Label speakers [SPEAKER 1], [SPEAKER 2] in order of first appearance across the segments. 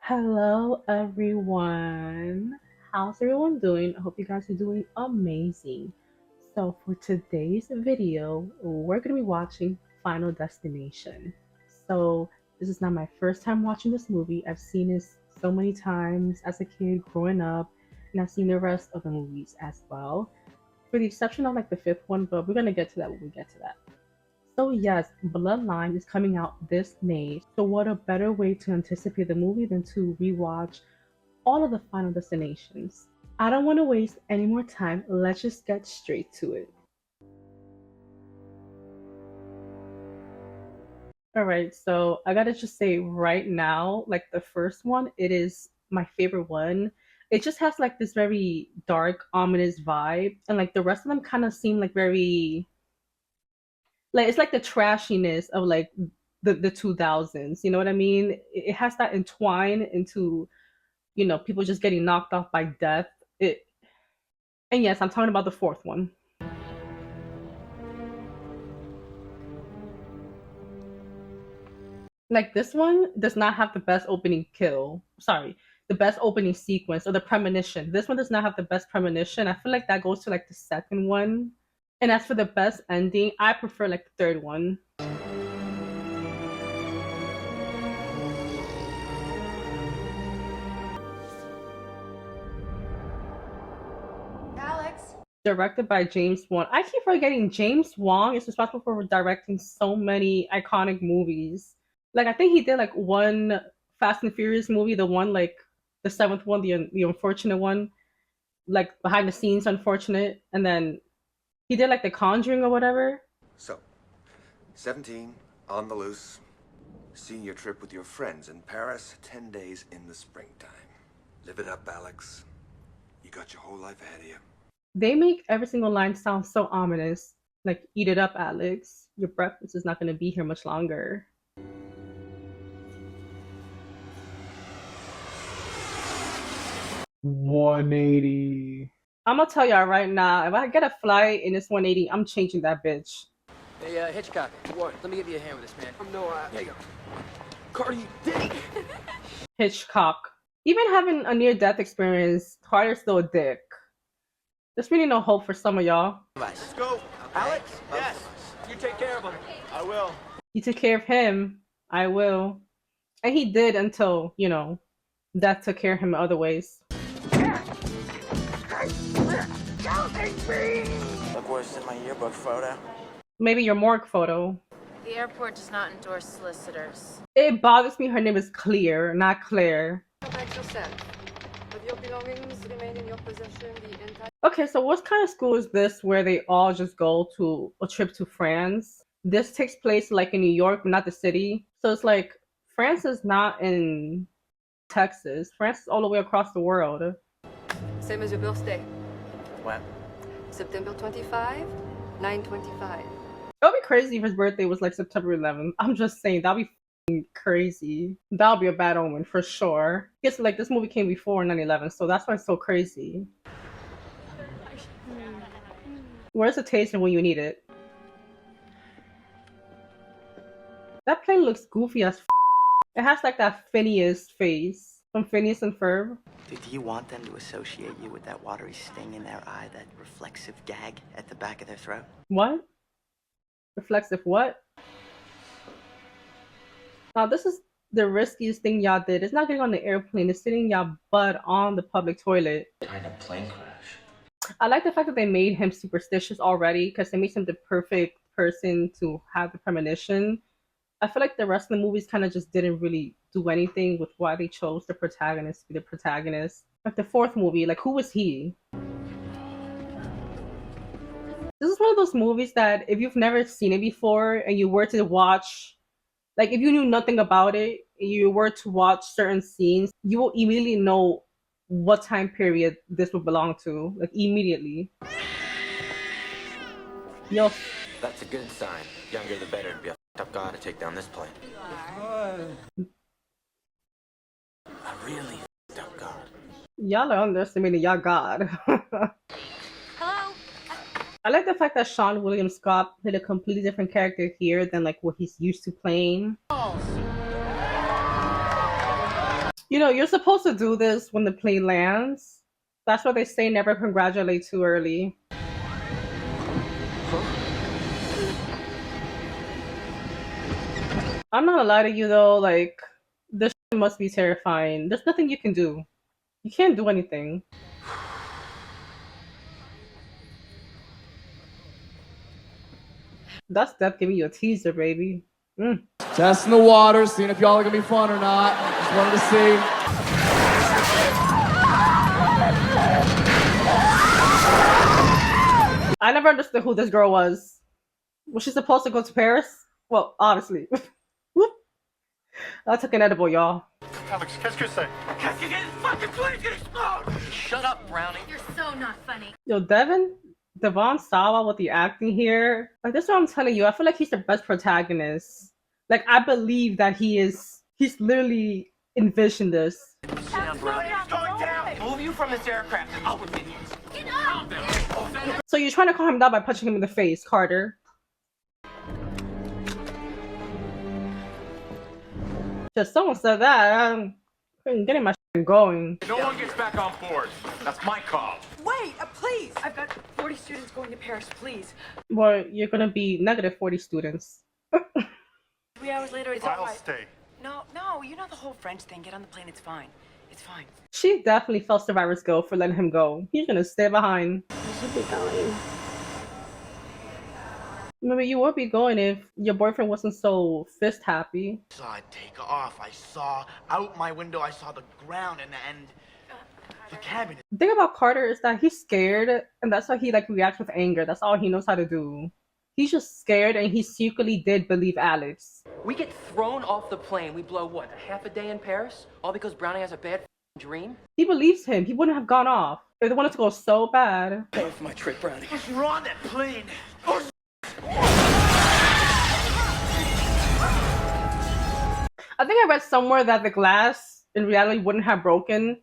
[SPEAKER 1] Hello, everyone. How's everyone doing? I hope you guys are doing amazing. So, for today's video, we're going to be watching Final Destination. So, this is not my first time watching this movie. I've seen this so many times as a kid growing up, and I've seen the rest of the movies as well, for the exception of like the fifth one, but we're going to get to that when we get to that. So yes, Bloodline is coming out this May. So what a better way to anticipate the movie than to rewatch all of the Final Destinations. I don't want to waste any more time. Let's just get straight to it. All right, so I gotta just say right now, like the first one, it is my favorite one. It just has like this very dark, ominous vibe, and like the rest of them kind of seem like very like it's like the trashiness of like the 2000s, you know what I mean? It has that entwine into, people just getting knocked off by death. It And yes, I'm talking about the fourth one. Like this one does not have the best opening kill. Sorry, the best opening sequence or the premonition. This one does not have the best premonition. I feel like that goes to like the second one. And as for the best ending, I prefer like the third one.
[SPEAKER 2] Alex.
[SPEAKER 1] Directed by James Wan. I keep forgetting James Wan is responsible for directing so many iconic movies. Like I think he did like one Fast and Furious movie, the one like the seventh one, the unfortunate one, like behind the scenes unfortunate, and then he did like The Conjuring or whatever.
[SPEAKER 3] So, 17, on the loose, senior trip with your friends in Paris, 10 days in the springtime. Live it up, Alex. You got your whole life ahead of you.
[SPEAKER 1] They make every single line sound so ominous. Like, eat it up, Alex. Your breakfast is not going to be here much longer.
[SPEAKER 4] $180.
[SPEAKER 1] I'm gonna tell y'all right now, if I get a flight in this 180, I'm changing that bitch.
[SPEAKER 5] Hey, Hitchcock, Ward, let me give you a hand with this, man.
[SPEAKER 3] There you go. Cardi, dick!
[SPEAKER 1] Hitchcock. Even having a near-death experience, Carter's still a dick. There's really no hope for some of y'all.
[SPEAKER 5] Let's go. Alex? Yes. You take care of him. I will.
[SPEAKER 1] You took care of him. I will. And he did until, death took care of him in other ways.
[SPEAKER 5] Look worse than my yearbook photo.
[SPEAKER 1] Maybe your morgue photo.
[SPEAKER 2] The airport does not endorse solicitors.
[SPEAKER 1] It bothers me her name is Clear, not Claire.
[SPEAKER 6] Protect yourself. With your belongings remain in your possession the entire...
[SPEAKER 1] Okay, so what kind of school is this where they all just go to a trip to France? This takes place like in New York, but not the city. So it's like France is not in Texas. France is all the way across the world.
[SPEAKER 6] Same as your birthday.
[SPEAKER 5] When?
[SPEAKER 6] September 25, 9/25.
[SPEAKER 1] It would be crazy if his birthday was like September 11th. I'm just saying, that'd be crazy. That would be a bad omen for sure. I guess like this movie came before 9/11, so that's why it's so crazy. Where's the taster when you need it? That plane looks goofy as f. It has like that Phineas face from Phineas and Ferb.
[SPEAKER 7] Dude, do you want them to associate you with that watery sting in their eye, that reflexive gag at the back of their throat?
[SPEAKER 1] What? Reflexive what? Now this is the riskiest thing y'all did. It's not getting on the airplane, it's sitting y'all butt on the public toilet.
[SPEAKER 8] Kind of plane crash.
[SPEAKER 1] I like the fact that they made him superstitious already, because they makes him the perfect person to have the premonition. I feel like the rest of the movies kind of just didn't really do anything with why they chose the protagonist to be the protagonist. Like the fourth movie, like who was he? This is one of those movies that if you've never seen it before and you were to watch, like if you knew nothing about it, you were to watch certain scenes, you will immediately know what time period this would belong to, like immediately. Yo,
[SPEAKER 8] That's a good sign. Younger the better. Be a up guy to take down this plane. A really up god.
[SPEAKER 1] y'all are underestimating y'all God.
[SPEAKER 2] Hello?
[SPEAKER 1] I like the fact that Sean William Scott played a completely different character here than like what he's used to playing. You know, you're supposed to do this when the plane lands. That's why they say never congratulate too early. I'm not gonna lie to you though, like, this must be terrifying. There's nothing you can do. You can't do anything. That's Death giving you a teaser, baby.
[SPEAKER 4] Testing the water, seeing if y'all are gonna be fun or not. Just wanted to see.
[SPEAKER 1] I never understood who this girl was. Was she supposed to go to Paris? Well, obviously. Whoop. I took an edible, y'all.
[SPEAKER 5] Alex, qu'est-ce que c'est? Qu'est-ce que this fucking plane's gonna explode?
[SPEAKER 7] Shut up, Brownie.
[SPEAKER 2] You're so not funny.
[SPEAKER 1] Yo, Devon Sawa with the acting here. Like, this is what I'm telling you. I feel like he's the best protagonist. Like, I believe that he's literally envisioned this.
[SPEAKER 5] Sit down, Brownie. It's going down. Move you from this aircraft. I'll with idiots.
[SPEAKER 2] Get up!
[SPEAKER 1] So you're trying to calm him down by punching him in the face, Carter. Just someone said that. I'm getting my shit going.
[SPEAKER 5] No one gets back on board. That's my call.
[SPEAKER 6] Wait, please! I've got 40 students going to Paris, please.
[SPEAKER 1] Well, you're gonna be negative 40 students.
[SPEAKER 6] 3 hours later, it's all
[SPEAKER 5] I'll
[SPEAKER 6] right.
[SPEAKER 5] stay.
[SPEAKER 6] No, you know the whole French thing. Get on the plane, it's fine. It's fine.
[SPEAKER 1] She definitely felt survivor's guilt for letting him go. He's gonna stay behind. Maybe you would be going if your boyfriend wasn't so fist happy.
[SPEAKER 9] I saw it take off. I saw out my window. I saw the ground and the cabin.
[SPEAKER 1] The thing about Carter is that he's scared, and that's why he like reacts with anger. That's all he knows how to do. He's just scared, and he secretly did believe Alex.
[SPEAKER 10] We get thrown off the plane. We blow what, half a day in Paris? All because Brownie has a bad dream?
[SPEAKER 1] He believes him. He wouldn't have gone off if they wanted to go so bad.
[SPEAKER 10] Pay for my trip, Brownie.
[SPEAKER 9] You're on that plane.
[SPEAKER 1] I think I read somewhere that the glass in reality wouldn't have broken,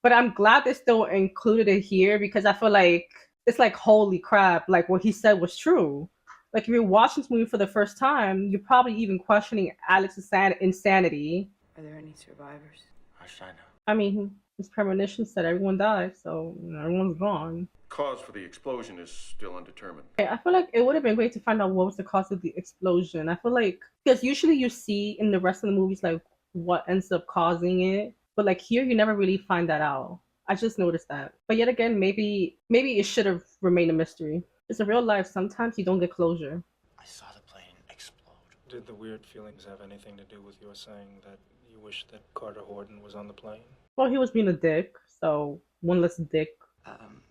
[SPEAKER 1] but I'm glad they still included it here because I feel like it's like holy crap, like what he said was true. Like if you're watching this movie for the first time, you're probably even questioning Alex's insanity.
[SPEAKER 6] Are there any survivors?
[SPEAKER 8] How should I know?
[SPEAKER 1] I mean, his premonition said everyone died, so everyone's gone.
[SPEAKER 11] Cause for the explosion is still undetermined.
[SPEAKER 1] I feel like it would have been great to find out what was the cause of the explosion. I feel like because usually you see in the rest of the movies like what ends up causing it, but like here you never really find that out. I just noticed that. But yet again, maybe it should have remained a mystery. It's in real life. Sometimes you don't get closure.
[SPEAKER 9] I saw the plane explode.
[SPEAKER 12] Did the weird feelings have anything to do with your saying that you wish that Carter Horton was on the plane?
[SPEAKER 1] Well, he was being a dick, so one less dick.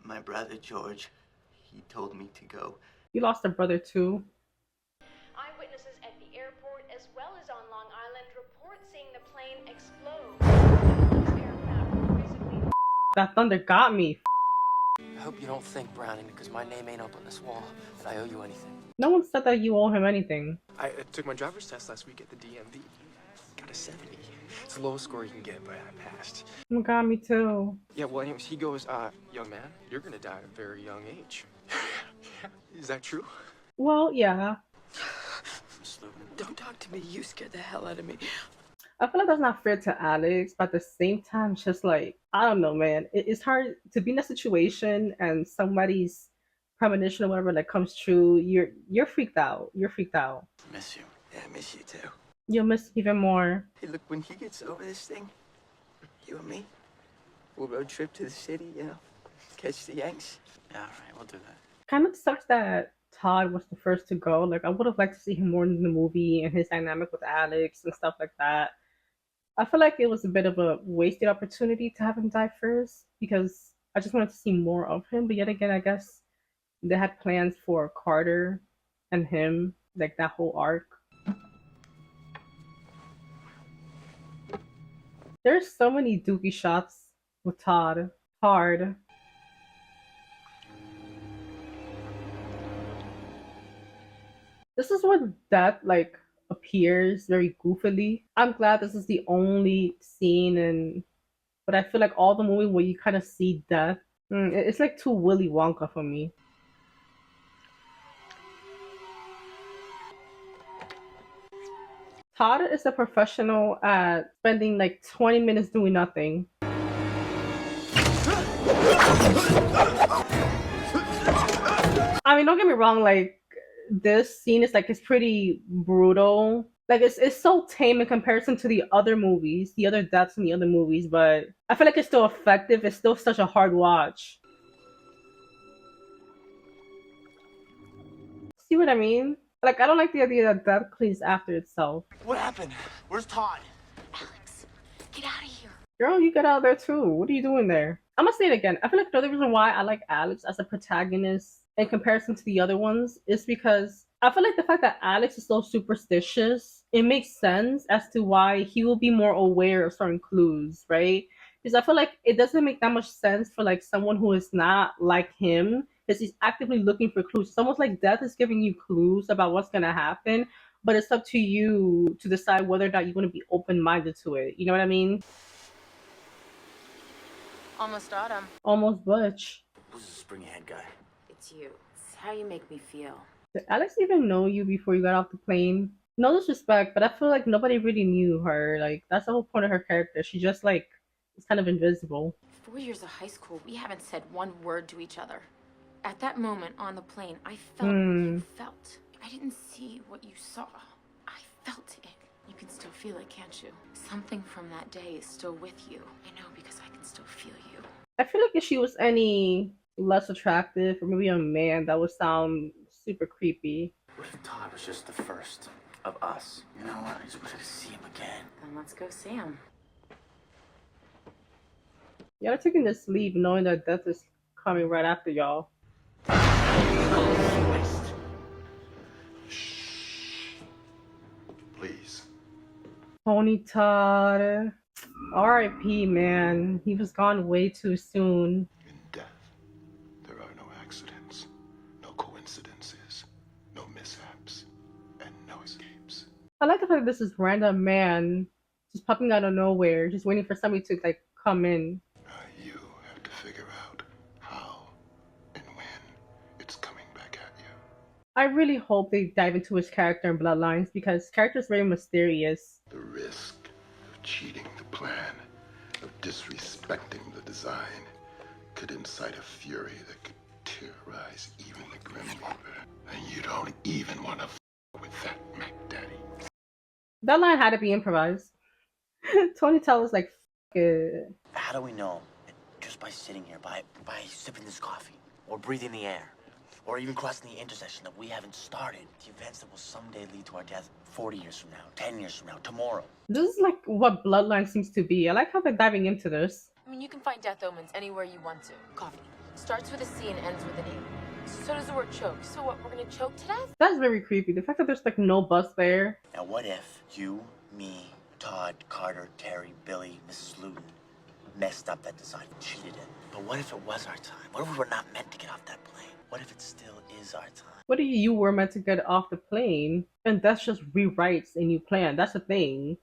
[SPEAKER 7] My brother George, he told me to go.
[SPEAKER 1] You lost a brother too.
[SPEAKER 13] Eyewitnesses at the airport as well as on Long Island report seeing the plane explode.
[SPEAKER 1] That thunder got me.
[SPEAKER 10] I hope you don't think, Brownie, because my name ain't up on this wall, that I owe you anything.
[SPEAKER 1] No one said that you owe him anything.
[SPEAKER 14] I took my driver's test last week at the DMV. Got a 70. It's the lowest score you can get, but I passed.
[SPEAKER 1] Oh my god, me too.
[SPEAKER 14] Yeah, well, anyways, he goes, young man, you're gonna die at a very young age. Is that true?
[SPEAKER 1] Well, yeah.
[SPEAKER 6] Don't talk to me. You scared the hell out of me.
[SPEAKER 1] I feel like that's not fair to Alex, but at the same time, it's just like, I don't know, man. It's hard to be in a situation and somebody's premonition or whatever that comes true. You're freaked out. You're freaked out.
[SPEAKER 7] Miss you. Yeah, I miss you too.
[SPEAKER 1] You'll miss even more.
[SPEAKER 7] Hey, look, when he gets over this thing, you and me, we'll road trip to the city, you know, catch the Yanks.
[SPEAKER 8] Yeah, all right, we'll do that.
[SPEAKER 1] Kind of sucks that Todd was the first to go. Like, I would have liked to see him more in the movie and his dynamic with Alex and stuff like that. I feel like it was a bit of a wasted opportunity to have him die first because I just wanted to see more of him. But yet again, I guess they had plans for Carter and him, like that whole arc. There's so many dookie shots with Todd. Hard. This is when Death like appears very goofily. I'm glad this is the only scene but I feel like all the movie where you kind of see Death, it's like too Willy Wonka for me. Todd is a professional at spending like 20 minutes doing nothing. I mean, don't get me wrong, like this scene is like it's pretty brutal. Like it's so tame in comparison to the other movies, the other deaths in the other movies, but I feel like it's still effective. It's still such a hard watch. See what I mean? Like I don't like the idea that death cleans after itself.
[SPEAKER 9] What happened? Where's Todd?
[SPEAKER 13] Alex, get out of here.
[SPEAKER 1] Girl, you get out there too. What are you doing there? I'm gonna say it again. I feel like another reason why I like Alex as a protagonist in comparison to the other ones is because I feel like the fact that Alex is so superstitious, it makes sense as to why he will be more aware of certain clues, right? Because I feel like it doesn't make that much sense for like someone who is not like him, because he's actively looking for clues. It's almost like death is giving you clues about what's gonna happen, but it's up to you to decide whether or not you want to be open-minded to it. You know what I mean?
[SPEAKER 2] Almost autumn.
[SPEAKER 1] Almost Butch.
[SPEAKER 7] Who's the spring head guy?
[SPEAKER 2] It's you. It's how you make me feel.
[SPEAKER 1] Did Alex even know you before you got off the plane? No disrespect, but I feel like nobody really knew her. Like that's the whole point of her character. She just like is kind of invisible.
[SPEAKER 2] 4 years of high school, we haven't said one word to each other. At that moment on the plane, I felt what you felt. I didn't see what you saw. I felt it. You can still feel it, can't you? Something from that day is still with you. I know because I can still feel you.
[SPEAKER 1] I feel like if she was any less attractive, or maybe a man, that would sound super creepy.
[SPEAKER 7] What if Todd was just the first of us? You know what? I just wanted to see him again.
[SPEAKER 2] Then let's go see him.
[SPEAKER 1] Y'all are taking this leap knowing that death is coming right after y'all.
[SPEAKER 3] Please.
[SPEAKER 1] Tony Todd. R.I.P. man. He was gone way too soon.
[SPEAKER 3] In death, there are no accidents, no coincidences, no mishaps, and no escapes.
[SPEAKER 1] I like the fact that this is random man just popping out of nowhere, just waiting for somebody to like come in.
[SPEAKER 3] You have to figure out how and when it's coming back at you.
[SPEAKER 1] I really hope they dive into his character and bloodlines because his character is very mysterious.
[SPEAKER 3] The risk of cheating the plan, of disrespecting the design, could incite a fury that could terrorize even the Grim Reaper. And you don't even want to with that, Mac Daddy.
[SPEAKER 1] That line had to be improvised. Tony Todd was like, F it.
[SPEAKER 7] How do we know? Just by sitting here, by sipping this coffee, or breathing the air, or even crossing the intersection that we haven't started. The events that will someday lead to our death 40 years from now, 10 years from now, tomorrow.
[SPEAKER 1] This is like what Bloodline seems to be. I like how they're diving into this.
[SPEAKER 2] I mean, you can find death omens anywhere you want to. Coffee. Starts with a C and ends with an E. So does the word choke. So what, we're gonna choke to death?
[SPEAKER 1] That's very creepy. The fact that there's like no bus there.
[SPEAKER 7] Now what if you, me, Todd, Carter, Terry, Billy, Mrs. Luton messed up that design, cheated it? But what if it was our time? What if we were not meant to get off that plane? What if it still is our time?
[SPEAKER 1] What if you were meant to get off the plane and that's just rewrites a new plan? That's the thing.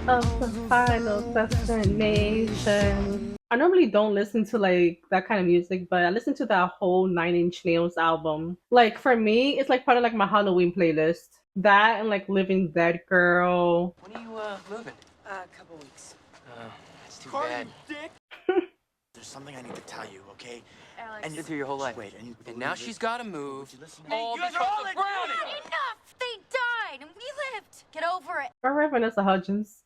[SPEAKER 1] Of the final destination. I normally don't listen to like that kind of music, but I listened to that whole 9 Inch Nails album. Like for me, it's like part of like my Halloween playlist. That and like Living Dead Girl.
[SPEAKER 10] When are you, moving?
[SPEAKER 2] A couple weeks.
[SPEAKER 10] Oh, that's too bad.
[SPEAKER 7] There's something I need to tell you, okay?
[SPEAKER 2] Alex.
[SPEAKER 7] And
[SPEAKER 10] Been through your whole life.
[SPEAKER 7] Wait,
[SPEAKER 10] And now she's gotta move. All
[SPEAKER 9] You guys
[SPEAKER 10] because
[SPEAKER 9] are all
[SPEAKER 10] of
[SPEAKER 9] in
[SPEAKER 10] Brownie!
[SPEAKER 13] Enough! They died and we lived! Get over it!
[SPEAKER 1] Alright, Vanessa Hudgens.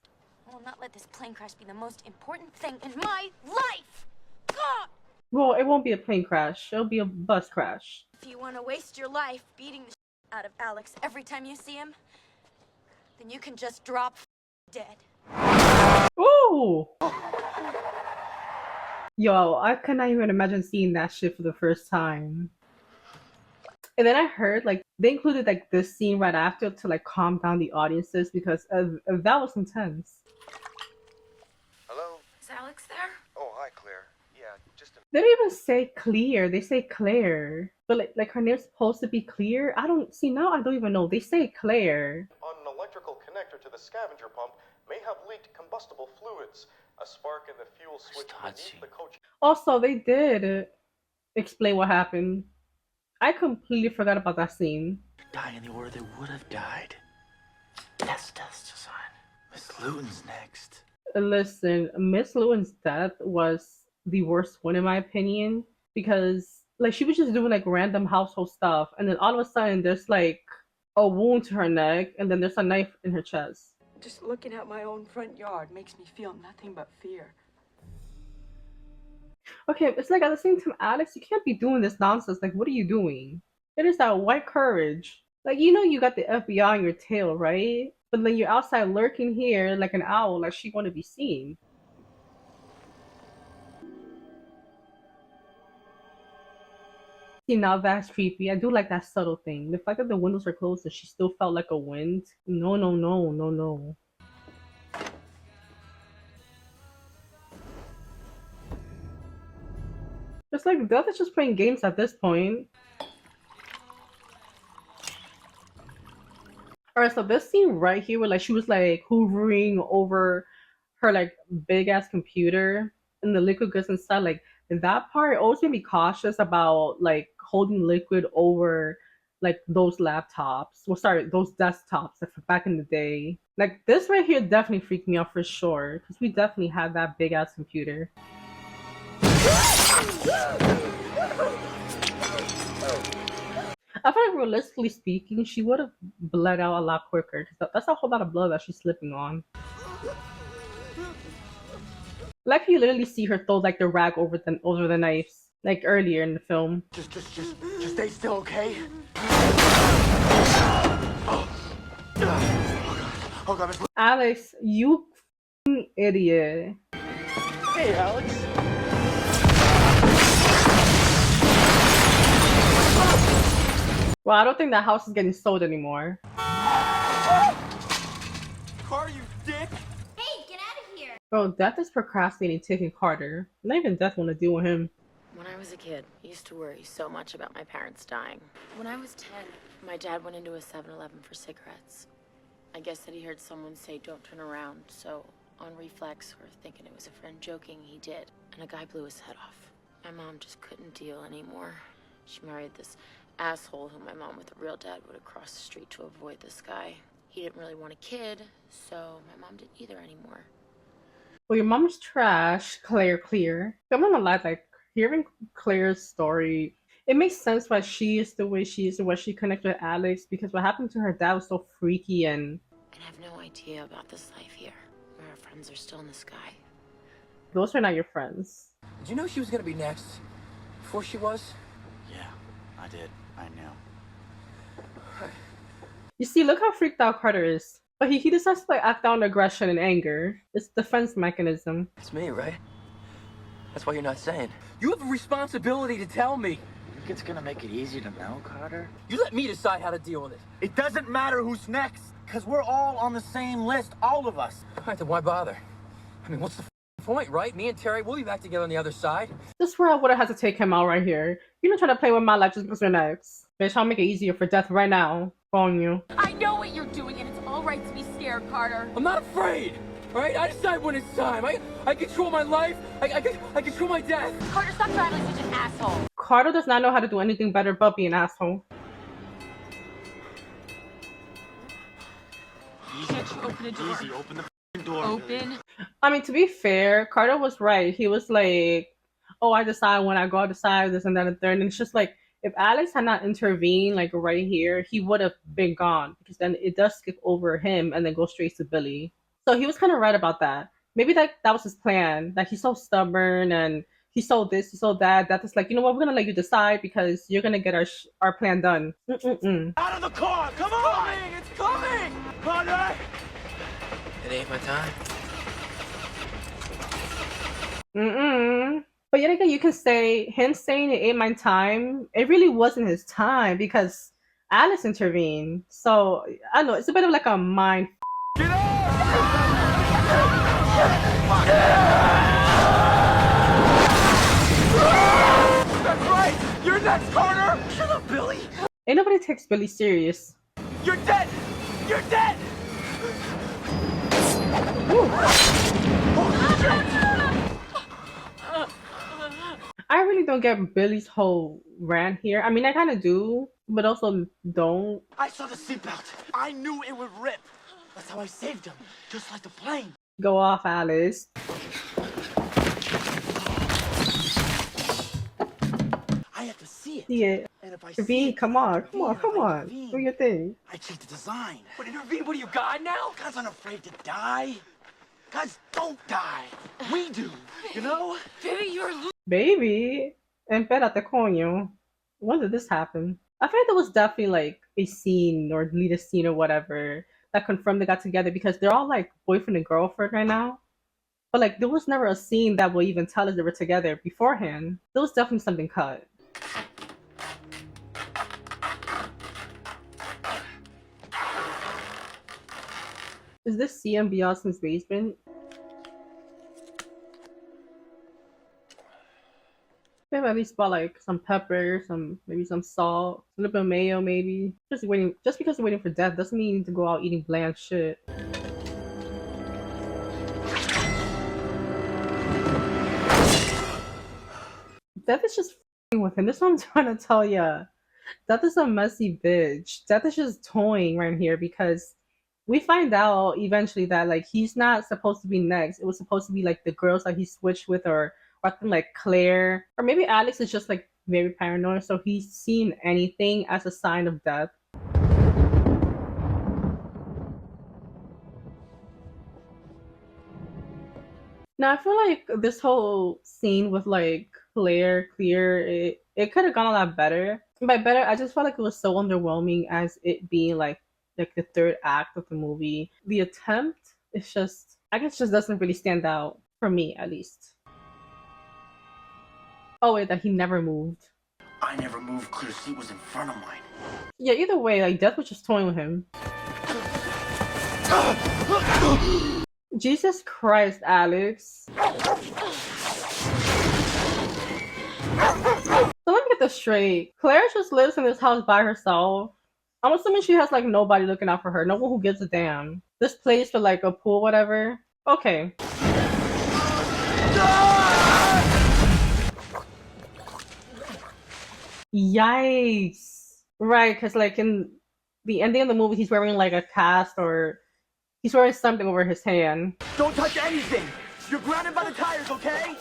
[SPEAKER 13] I will not let this plane crash be the most important thing in my life! God!
[SPEAKER 1] Well, it won't be a plane crash. It'll be a bus crash.
[SPEAKER 13] If you want to waste your life beating the out of Alex every time you see him, then you can just drop dead.
[SPEAKER 1] Ooh! Yo, I could not even imagine seeing that shit for the first time. And then I heard like they included like this scene right after to like calm down the audiences because that was intense.
[SPEAKER 3] Hello?
[SPEAKER 2] Is Alex there?
[SPEAKER 3] Oh, hi, Claire. Yeah, just a...
[SPEAKER 1] They don't even say Clear, they say Claire. But like her name's supposed to be Clear? I don't see now I don't even know. They say Claire.
[SPEAKER 11] On an electrical connector to the scavenger pump may have leaked combustible fluids. A spark in the fuel switch beneath the coach.
[SPEAKER 1] Also, they did explain what happened. I completely forgot about that scene.
[SPEAKER 7] die in the order they would have died. That's death's design. Miss Luton's next.
[SPEAKER 1] Listen, Miss Lewin's death was the worst one in my opinion because like she was just doing like random household stuff and then all of a sudden there's like a wound to her neck and then there's a knife in her chest.
[SPEAKER 15] Just looking at my own front yard makes me feel nothing but fear.
[SPEAKER 1] Okay, it's like at the same time, Alex, you can't be doing this nonsense. Like, what are you doing? It is that white courage. Like, you know, you got the FBI on your tail, right? But then you're outside lurking here like an owl, like she want to be seen. See, now that's creepy. I do like that subtle thing. The fact that the windows are closed and she still felt like a wind. No, no, no, no, no. It's like Death is just playing games at this point. Alright, so this scene right here where like she was like hoovering over her like big ass computer and the liquid goes inside, like that part always made me cautious about like holding liquid over like those laptops. Well, sorry, those desktops like from back in the day. Like this right here definitely freaked me out for sure because we definitely had that big ass computer. I feel like realistically speaking, she would have bled out a lot quicker. Cause that's a whole lot of blood that she's slipping on. Like you literally see her throw like the rag over the knives, like earlier in the film.
[SPEAKER 9] Just stay still, okay? Oh God, Miss
[SPEAKER 1] Alex, you f***ing idiot.
[SPEAKER 9] Hey, Alex.
[SPEAKER 1] Well, I don't think that house is getting sold anymore.
[SPEAKER 5] Carter, you dick!
[SPEAKER 13] Hey, get out of here!
[SPEAKER 1] Bro, Death is procrastinating taking Carter. Not even Death want to deal with him.
[SPEAKER 2] When I was a kid, I used to worry so much about my parents dying. When I was 10, my dad went into a 7-Eleven for cigarettes. I guess that he heard someone say, "Don't turn around," so on reflex, or thinking it was a friend joking, he did. And a guy blew his head off. My mom just couldn't deal anymore. She married this asshole who my mom with a real dad would have crossed the street to avoid this guy. He didn't really want a kid, so my mom didn't either anymore.
[SPEAKER 1] Well, your mom's trash, Claire. I'm not gonna lie, like, hearing Claire's story, it makes sense why she is the way she is and why she connected with Alex, because what happened to her dad was so freaky and
[SPEAKER 2] I have no idea about this life here, where our friends are still in the sky.
[SPEAKER 1] those are not your friends.
[SPEAKER 10] Did you know she was gonna be next? Before she was?
[SPEAKER 7] Yeah, I did. I knew.
[SPEAKER 1] You see, look how freaked out Carter is. But he decides to like act out aggression and anger. It's a defense mechanism.
[SPEAKER 10] It's me, right? That's why you're not saying. You have a responsibility to tell me.
[SPEAKER 7] You think it's gonna make it easier to know, Carter?
[SPEAKER 10] You let me decide how to deal with it.
[SPEAKER 9] It doesn't matter who's next, because we're all on the same list, all of us.
[SPEAKER 10] All right, then why bother? I mean, what's the point, right? Me and Terry, we'll be back together on the other side.
[SPEAKER 1] This is where I would have had to take him out right here. You're not trying to play with my life just because you're next. Bitch, I'll make it easier for Death right now. Phone you.
[SPEAKER 15] I know what you're doing, and it's all right to be scared, Carter.
[SPEAKER 10] I'm not afraid. All right, I decide when it's time. I control my life. I control my death.
[SPEAKER 15] Carter, stop trying like such an asshole.
[SPEAKER 1] Carter does not know how to do anything better but be an asshole.
[SPEAKER 9] Easy, open the door.
[SPEAKER 15] Open.
[SPEAKER 1] I mean, to be fair, Carter was right. He was like, oh, I decide when I go outside, this and that and third. And it's just like, if Alex had not intervened, like right here, he would have been gone. Because then it does skip over him and then go straight to Billy. So he was kind of right about that. Maybe that was his plan. That he's so stubborn and he sold this, he sold that. That is like, you know what, we're going to let you decide because you're going to get our plan done.
[SPEAKER 9] Out of the car! Come on! It's coming! Carter!
[SPEAKER 10] It ain't my time.
[SPEAKER 1] But yet again, you can say him saying it ain't my time. It really wasn't his time because Alice intervened. So I don't know, it's a bit of like a mind.
[SPEAKER 9] Get out! That's right! You're next, Carter! Shut up, Billy!
[SPEAKER 1] Ain't nobody takes Billy serious.
[SPEAKER 9] You're dead! You're dead!
[SPEAKER 1] I really don't get Billy's whole rant here. I mean, I kind of do, but also don't.
[SPEAKER 9] I saw the seatbelt. I knew it would rip. That's how I saved him, just like the plane.
[SPEAKER 1] Go off, Alice.
[SPEAKER 9] I have to see it.
[SPEAKER 1] See it.
[SPEAKER 9] And if I see
[SPEAKER 1] V,
[SPEAKER 9] it,
[SPEAKER 1] come
[SPEAKER 9] then I
[SPEAKER 1] on, come on,
[SPEAKER 9] intervene.
[SPEAKER 1] come
[SPEAKER 9] If I
[SPEAKER 1] on.
[SPEAKER 9] intervene,
[SPEAKER 1] Do your thing.
[SPEAKER 9] I cheat the design.
[SPEAKER 10] What, intervene? What are you, God now?
[SPEAKER 9] God's not afraid to die. Gods don't die. We do, you know?
[SPEAKER 2] Baby, you're
[SPEAKER 1] Baby, espérate, coño. When did this happen? I feel like there was definitely like a scene or deleted scene or whatever that confirmed they got together because they're all like boyfriend and girlfriend right now. But like there was never a scene that will even tell us they were together beforehand. There was definitely something cut. Is this CM Beyonce's basement? Maybe at least bought like some pepper, maybe some salt, a little bit of mayo, maybe. Just because you're waiting for death doesn't mean you need to go out eating bland shit. Death is just f***ing with him. This is what I'm trying to tell ya. Death is a messy bitch. Death is just toying right here because we find out eventually that like he's not supposed to be next. It was supposed to be like the girls that he switched with, or something like Claire, or maybe Alex is just like very paranoid, so he's seen anything as a sign of death. Now I feel like this whole scene with like Clear, it could have gone a lot better. And by better, I just felt like it was so underwhelming as it being like the third act of the movie. The attempt is just, I guess, just doesn't really stand out for me at least. Oh wait, that he never moved.
[SPEAKER 9] I never moved. Clear seat was in front of mine.
[SPEAKER 1] Yeah, either way, like Death was just toying with him. Jesus Christ, Alex. So let me get this straight. Claire just lives in this house by herself. I'm assuming she has like nobody looking out for her. No one who gives a damn. This place for like a pool, whatever. Okay. Yikes. Right, because like in the ending of the movie, he's wearing like a cast, or he's wearing something over his hand.
[SPEAKER 9] Don't touch anything. You're grounded by the tires, okay?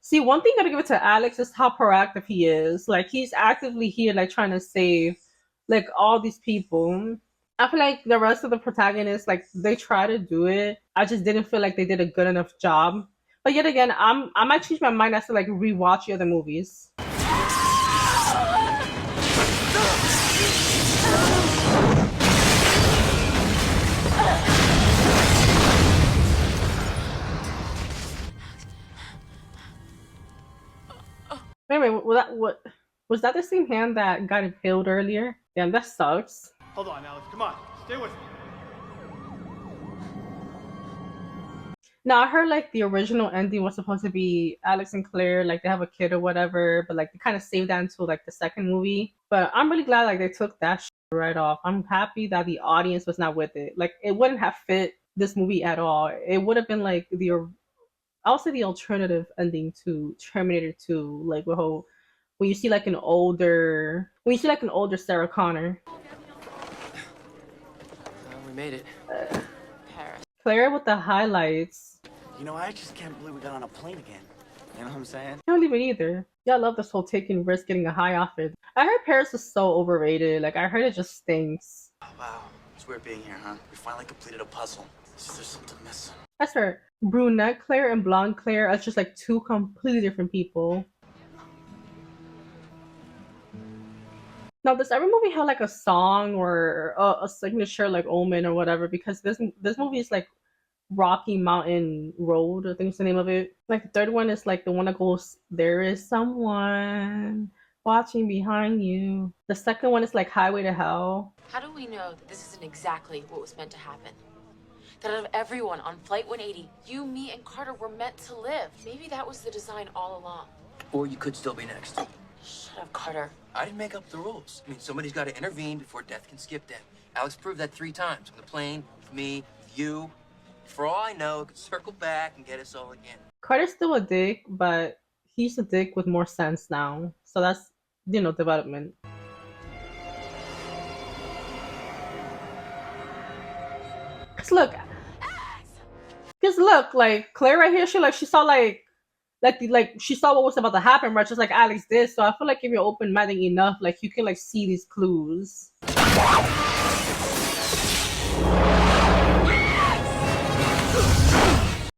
[SPEAKER 1] See, one thing I gotta give it to Alex is how proactive he is. Like he's actively here, like trying to save like all these people. I feel like the rest of the protagonists, like they try to do it. I just didn't feel like they did a good enough job. But yet again, I might change my mind as to like rewatch the other movies. Anyway, was that the same hand that got impaled earlier? Damn, that sucks.
[SPEAKER 11] Hold on, Alex. Come on. Stay with me.
[SPEAKER 1] Now I heard like the original ending was supposed to be Alex and Claire, like they have a kid or whatever, but like they kind of saved that until like the second movie. But I'm really glad like they took that shit right off. I'm happy that the audience was not with it. Like it wouldn't have fit this movie at all. It would have been like I'll say the alternative ending to Terminator 2, like when you see like an older Sarah Connor.
[SPEAKER 10] We made it.
[SPEAKER 2] Paris.
[SPEAKER 1] Claire with the highlights.
[SPEAKER 9] You know, I just can't believe we got on a plane again. You know what I'm saying?
[SPEAKER 1] I don't even either. Yeah, I love this whole taking risk, getting a high off it. I heard Paris is so overrated. Like I heard it just stinks.
[SPEAKER 9] Oh, wow. It's weird being here, huh? We finally completed a puzzle. There's something missing.
[SPEAKER 1] I swear, brunette Claire and blonde Claire are just like two completely different people. Now, does every movie have like a song or a signature like omen or whatever? Because this movie is like Rocky Mountain Road, I think is the name of it. Like the third one is like the one that goes, "There is someone watching behind you." The second one is like Highway to Hell.
[SPEAKER 2] How do we know that this isn't exactly what was meant to happen? That out of everyone on Flight 180, you, me, and Carter were meant to live. Maybe that was the design all along.
[SPEAKER 10] Or you could still be next.
[SPEAKER 2] Shut up, Carter.
[SPEAKER 8] I didn't make up the rules. I mean, somebody's got to intervene before death can skip death. Alex proved that 3 times. On the plane, with me, with you. For all I know, it could circle back and get us all again.
[SPEAKER 1] Carter's still a dick, but he's a dick with more sense now. So that's, development. Cause look, like Claire right here, she saw she saw what was about to happen, right? Just like Alex did. So I feel like if you're open-minded enough, like you can like see these clues.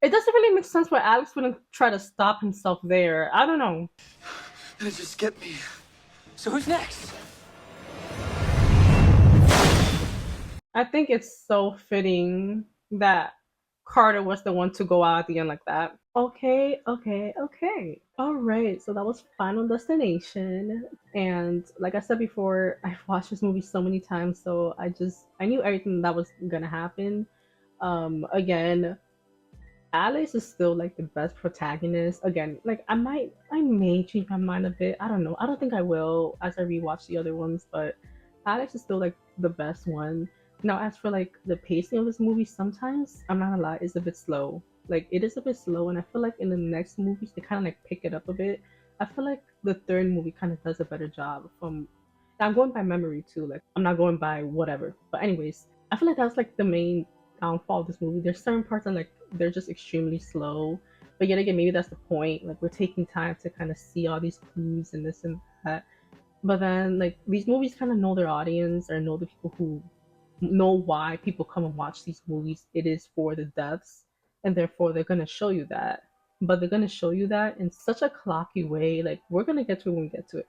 [SPEAKER 1] It doesn't really make sense why Alex wouldn't try to stop himself there. I don't know.
[SPEAKER 8] Just get me.
[SPEAKER 10] So who's next?
[SPEAKER 1] I think it's so fitting that Carter was the one to go out at the end like that. Okay, okay, okay. All right, so that was Final Destination. And like I said before, I've watched this movie so many times, so I knew everything that was gonna happen. Again, Alice is still like the best protagonist. Again, like I may change my mind a bit. I don't know. I don't think I will as I rewatch the other ones, but Alex is still like the best one. Now, as for like the pacing of this movie, sometimes I'm not gonna lie, it's a bit slow. Like it is a bit slow, and I feel like in the next movies they kind of like pick it up a bit. I feel like the third movie kind of does a better job. I'm going by memory too. Like I'm not going by whatever. But anyways, I feel like that's like the main downfall of this movie. There's certain parts that like they're just extremely slow. But yet again, maybe that's the point. Like we're taking time to kind of see all these clues and this and that. But then like these movies kind of know their audience or know the people who know why people come and watch these movies. It is for the deaths, and therefore they're gonna show you that. But they're gonna show you that in such a clocky way. Like we're gonna get to it when we get to it.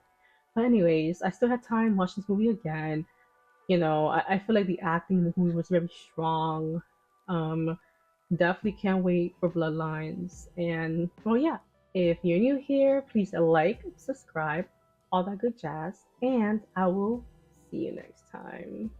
[SPEAKER 1] But anyways, I still had time to watch this movie again. I feel like the acting in this movie was very strong. Um, Definitely can't wait for Bloodlines. And well, yeah, if you're new here, please like, subscribe, all that good jazz, and I will see you next time.